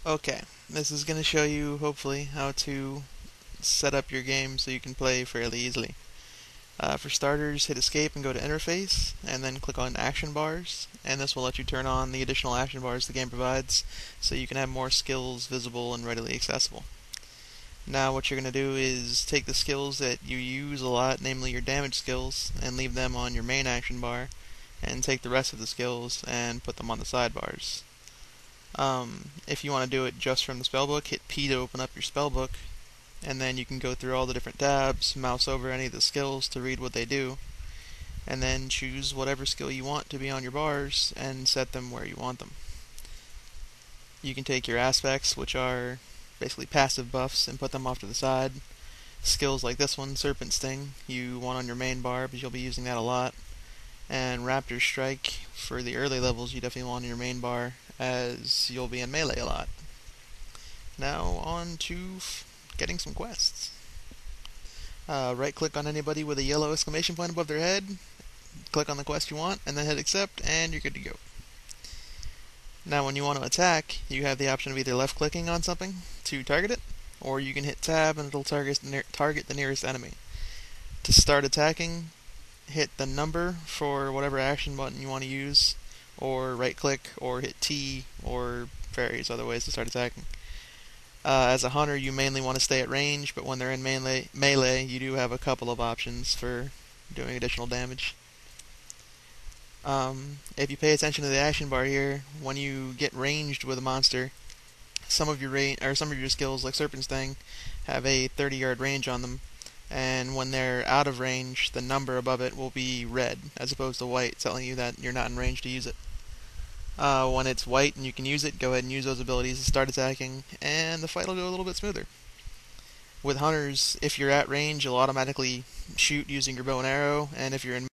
Okay, this is going to show you, hopefully, how to set up your game so you can play fairly easily. For starters, hit escape and go to interface, and then click on action bars, and this will let you turn on the additional action bars the game provides so you can have more skills visible and readily accessible. Now what you're going to do is take the skills that you use a lot, namely your damage skills, and leave them on your main action bar, and take the rest of the skills and put them on the sidebars. If you want to do it just from the spellbook, hit P to open up your spellbook, and then you can go through all the different tabs, mouse over any of the skills to read what they do, and then choose whatever skill you want to be on your bars and set them where you want them. You can take your aspects, which are basically passive buffs, and put them off to the side. Skills like this one, Serpent Sting, you want on your main bar because you'll be using that a lot. And Raptor Strike, for the early levels, you definitely want on your main bar as you'll be in melee a lot. Now on to getting some quests. Right click on anybody with a yellow exclamation point above their head, click on the quest you want, and then hit accept, and you're good to go. Now when you want to attack, you have the option of either left clicking on something to target it, or you can hit tab and it'll target the nearest enemy. To start attacking, hit the number for whatever action button you want to use, or right click, or hit T, or various other ways to start attacking. As a hunter, you mainly want to stay at range, but when they're in melee, you do have a couple of options for doing additional damage. If you pay attention to the action bar here, when you get ranged with a monster, some of your skills, like Serpent Sting, have a 30-yard range on them, and when they're out of range, the number above it will be red, as opposed to white, telling you that you're not in range to use it. When it's white and you can use it, go ahead and use those abilities to start attacking, and the fight will go a little bit smoother. With hunters, if you're at range, you'll automatically shoot using your bow and arrow, and if you're in